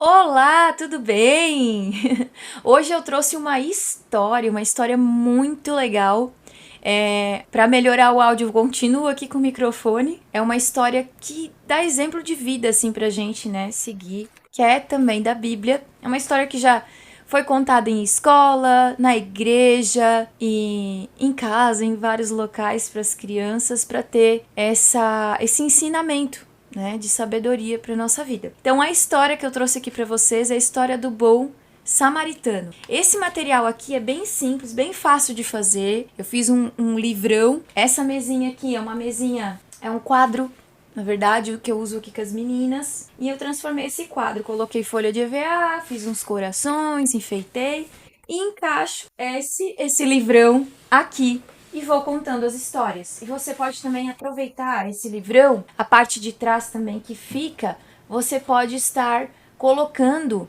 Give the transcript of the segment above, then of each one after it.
Olá, tudo bem? Hoje eu trouxe uma história muito legal. Para melhorar o áudio, eu continuo aqui com o microfone. É uma história que dá exemplo de vida, assim, pra gente, né, seguir, que é também da Bíblia. É uma história que já foi contada em escola, na igreja e em casa, em vários locais para as crianças, para ter esse ensinamento, né, de sabedoria para nossa vida. Então a história que eu trouxe aqui para vocês é a história do bom samaritano. Esse material aqui é bem simples, bem fácil de fazer. Eu fiz um livrão. Essa mesinha aqui é uma mesinha, é um quadro, na verdade, o que eu uso aqui com as meninas. E eu transformei esse quadro, coloquei folha de EVA, fiz uns corações, enfeitei e encaixo esse livrão aqui e vou contando as histórias. E você pode também aproveitar esse livrão, a parte de trás também que fica, você pode estar colocando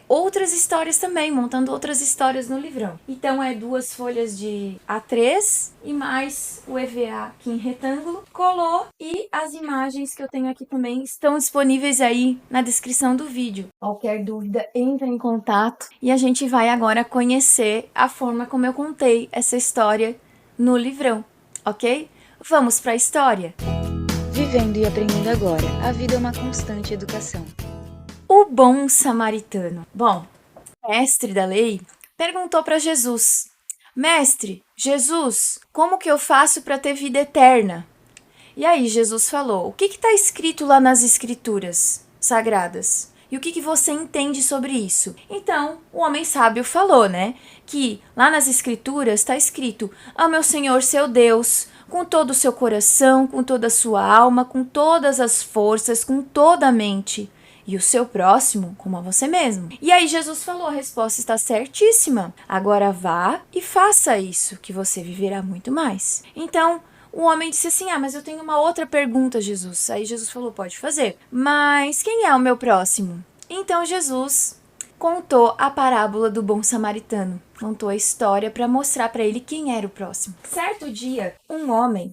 outras histórias também, montando outras histórias no livrão. Então é 2 folhas de A3 e mais o EVA aqui em retângulo, colou, e as imagens que eu tenho aqui também estão disponíveis aí na descrição do vídeo. Qualquer dúvida, entra em contato e a gente vai agora conhecer a forma como eu contei essa história no livrão, ok? Vamos para a história? Vivendo e aprendendo agora. A vida é uma constante educação. O bom samaritano. Bom, o mestre da lei perguntou para Jesus: Mestre, Jesus, como que eu faço para ter vida eterna? E aí Jesus falou: O que está escrito lá nas escrituras sagradas? E o que você entende sobre isso? Então, o homem sábio falou, né? Que lá nas escrituras está escrito: Ame o Senhor seu Deus com todo o seu coração, com toda a sua alma, com todas as forças, com toda a mente. E o seu próximo como a você mesmo. E aí Jesus falou: a resposta está certíssima. Agora vá e faça isso, que você viverá muito mais. Então, o homem disse assim: mas eu tenho uma outra pergunta, Jesus. Aí Jesus falou: pode fazer. Mas quem é o meu próximo? Então Jesus contou a parábola do bom samaritano. Contou a história para mostrar para ele quem era o próximo. Certo dia, um homem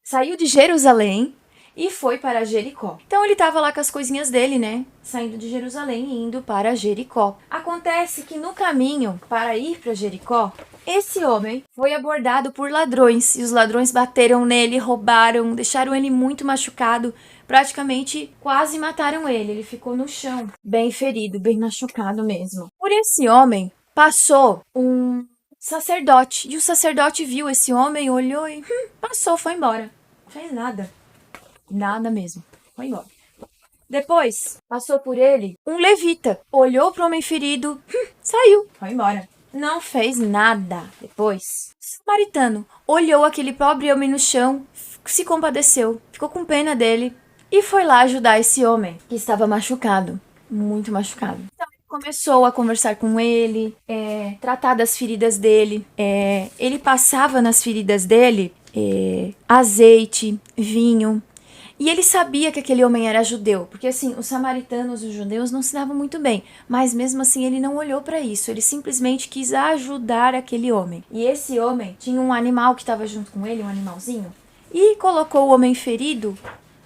saiu de Jerusalém e foi para Jericó. Então ele estava lá com as coisinhas dele, né? Saindo de Jerusalém e indo para Jericó. Acontece que no caminho para ir para Jericó, esse homem foi abordado por ladrões e os ladrões bateram nele, roubaram, deixaram ele muito machucado, praticamente quase mataram ele. Ele ficou no chão, bem ferido, bem machucado mesmo. Por esse homem passou um sacerdote e o sacerdote viu esse homem, olhou e passou, foi embora. Não fez nada. Nada mesmo. Foi embora. Depois, passou por ele um levita. Olhou para o homem ferido, saiu. Foi embora. Não fez nada. Depois, o samaritano olhou aquele pobre homem no chão, se compadeceu, ficou com pena dele e foi lá ajudar esse homem que estava machucado, muito machucado. Então, ele começou a conversar com ele, tratar das feridas dele. Ele passava nas feridas dele azeite, vinho. E ele sabia que aquele homem era judeu, porque assim, os samaritanos e os judeus não se davam muito bem, mas mesmo assim ele não olhou para isso, ele simplesmente quis ajudar aquele homem. E esse homem tinha um animal que estava junto com ele, um animalzinho, e colocou o homem ferido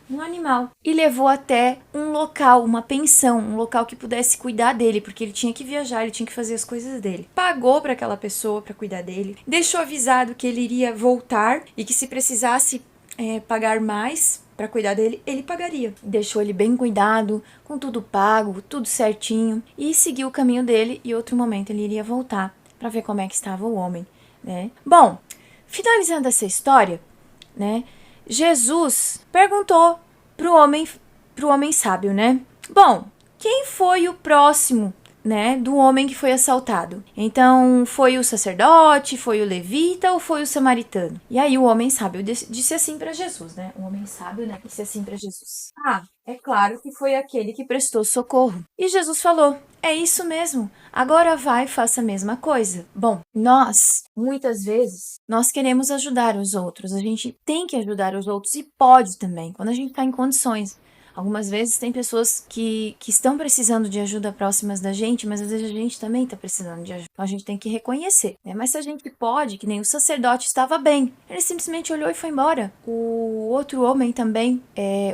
no animal e levou até um local, uma pensão, um local que pudesse cuidar dele, porque ele tinha que viajar, ele tinha que fazer as coisas dele. Pagou para aquela pessoa para cuidar dele, deixou avisado que ele iria voltar e que se precisasse pagar mais para cuidar dele, ele pagaria. Deixou ele bem cuidado, com tudo pago, tudo certinho, e seguiu o caminho dele, e outro momento ele iria voltar para ver como é que estava o homem, né? Bom, finalizando essa história, né? Jesus perguntou pro homem sábio, né? Bom, quem foi o próximo, né, do homem que foi assaltado? Então, foi o sacerdote, foi o levita ou foi o samaritano? E aí o homem sábio disse assim para Jesus, né? O homem sábio, né, disse assim para Jesus: é claro que foi aquele que prestou socorro. E Jesus falou: é isso mesmo. Agora vai e faça a mesma coisa. Bom, muitas vezes, nós queremos ajudar os outros. A gente tem que ajudar os outros e pode também, quando a gente está em condições. Algumas vezes tem pessoas que estão precisando de ajuda próximas da gente, mas às vezes a gente também está precisando de ajuda. Então a gente tem que reconhecer, né? Mas se a gente pode, que nem o sacerdote estava bem, ele simplesmente olhou e foi embora. O outro homem também,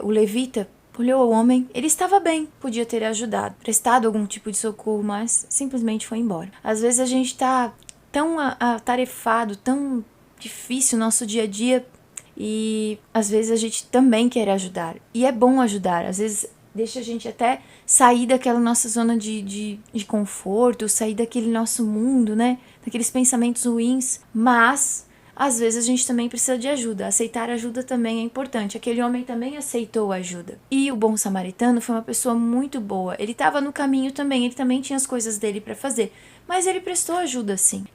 o levita, olhou o homem, ele estava bem, podia ter ajudado, prestado algum tipo de socorro, mas simplesmente foi embora. Às vezes a gente tá tão atarefado, tão difícil o nosso dia a dia, e às vezes a gente também quer ajudar. E é bom ajudar, às vezes deixa a gente até sair daquela nossa zona de conforto, sair daquele nosso mundo, né? Daqueles pensamentos ruins, mas às vezes a gente também precisa de ajuda. Aceitar ajuda também é importante. Aquele homem também aceitou ajuda. E o bom samaritano foi uma pessoa muito boa. Ele estava no caminho também, ele também tinha as coisas dele para fazer. Mas ele prestou ajuda, sim.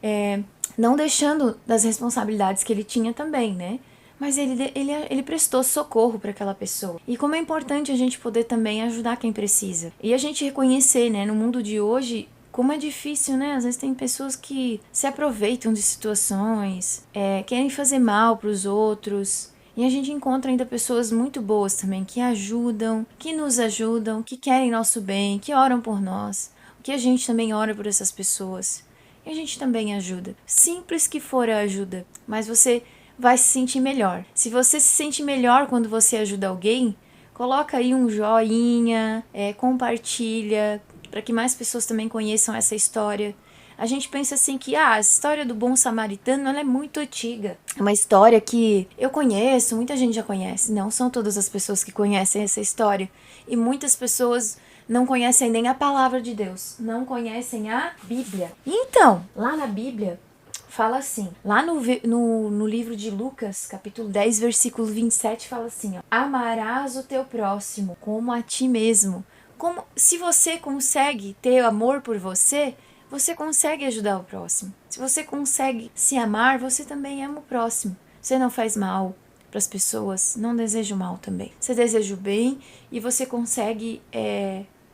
Não deixando das responsabilidades que ele tinha também, né? Mas ele prestou socorro para aquela pessoa. E como é importante a gente poder também ajudar quem precisa. E a gente reconhecer, né, no mundo de hoje, como é difícil, né? Às vezes tem pessoas que se aproveitam de situações, querem fazer mal para os outros. E a gente encontra ainda pessoas muito boas também, que ajudam, que nos ajudam, que querem nosso bem, que oram por nós. Que a gente também ora por essas pessoas. E a gente também ajuda. Simples que for a ajuda, mas você vai se sentir melhor. Se você se sente melhor quando você ajuda alguém, coloca aí um joinha, compartilha, para que mais pessoas também conheçam essa história. A gente pensa assim que a história do bom samaritano ela é muito antiga. É uma história que eu conheço, muita gente já conhece. Não são todas as pessoas que conhecem essa história. E muitas pessoas não conhecem nem a palavra de Deus, não conhecem a Bíblia. Então, lá na Bíblia, fala assim, lá no livro de Lucas, capítulo 10, versículo 27, fala assim, ó, amarás o teu próximo como a ti mesmo. Como, se você consegue ter amor por você, você consegue ajudar o próximo. Se você consegue se amar, você também ama o próximo. Você não faz mal para as pessoas, não deseja o mal também. Você deseja o bem e você consegue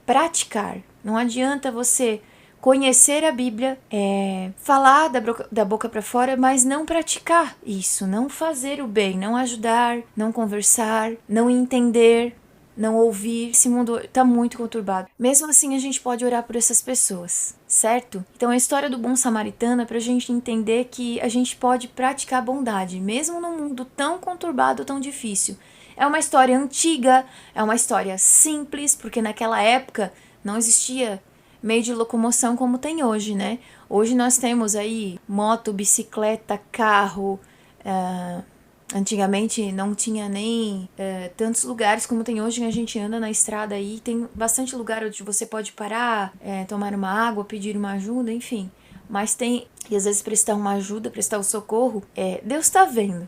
praticar. Não adianta você conhecer a Bíblia, falar da boca para fora, mas não praticar isso, não fazer o bem, não ajudar, não conversar, não entender, não ouvir. Esse mundo está muito conturbado. Mesmo assim, a gente pode orar por essas pessoas, certo? Então, a história do bom samaritano é para a gente entender que a gente pode praticar bondade, mesmo num mundo tão conturbado, tão difícil. É uma história antiga, é uma história simples, porque naquela época não existia meio de locomoção como tem hoje, né? Hoje nós temos aí moto, bicicleta, carro. Antigamente não tinha nem tantos lugares como tem hoje, que a gente anda na estrada aí. Tem bastante lugar onde você pode parar, tomar uma água, pedir uma ajuda, enfim. Mas tem, e às vezes prestar uma ajuda, prestar o socorro, Deus está vendo.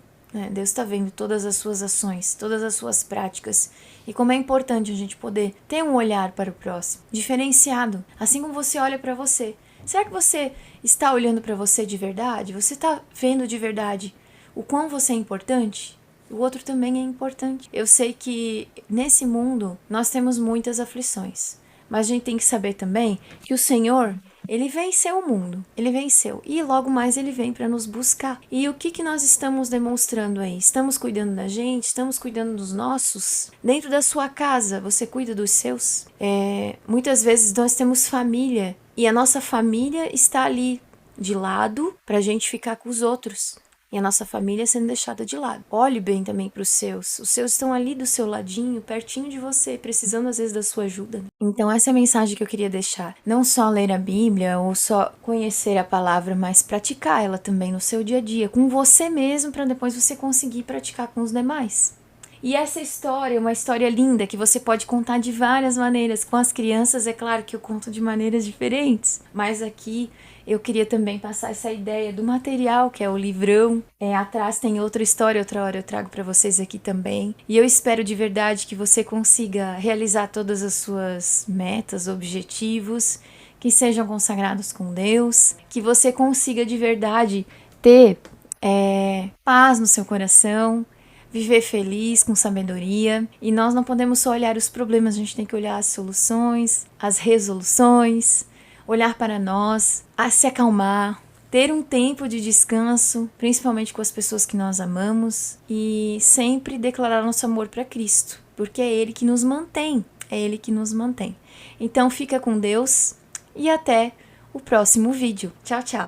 Deus está vendo todas as suas ações, todas as suas práticas. E como é importante a gente poder ter um olhar para o próximo, diferenciado, assim como você olha para você. Será que você está olhando para você de verdade? Você está vendo de verdade o quão você é importante? O outro também é importante. Eu sei que nesse mundo nós temos muitas aflições, mas a gente tem que saber também que o Senhor, Ele venceu o mundo, Ele venceu, e logo mais Ele vem para nos buscar. E o que nós estamos demonstrando aí? Estamos cuidando da gente? Estamos cuidando dos nossos? Dentro da sua casa, você cuida dos seus? Muitas vezes nós temos família, e a nossa família está ali de lado para a gente ficar com os outros. E a nossa família sendo deixada de lado. Olhe bem também para os seus. Os seus estão ali do seu ladinho, pertinho de você, precisando às vezes da sua ajuda. Então essa é a mensagem que eu queria deixar. Não só ler a Bíblia ou só conhecer a palavra, mas praticar ela também no seu dia a dia, com você mesmo, para depois você conseguir praticar com os demais. E essa história é uma história linda que você pode contar de várias maneiras. Com as crianças, é claro que eu conto de maneiras diferentes, mas aqui eu queria também passar essa ideia do material, que é o livrão. Atrás tem outra história, outra hora eu trago para vocês aqui também. E eu espero de verdade que você consiga realizar todas as suas metas, objetivos, que sejam consagrados com Deus, que você consiga de verdade ter paz no seu coração, viver feliz, com sabedoria. E nós não podemos só olhar os problemas, a gente tem que olhar as soluções, as resoluções, olhar para nós, a se acalmar, ter um tempo de descanso, principalmente com as pessoas que nós amamos, e sempre declarar nosso amor para Cristo, porque é Ele que nos mantém, é Ele que nos mantém. Então fica com Deus e até o próximo vídeo. Tchau, tchau!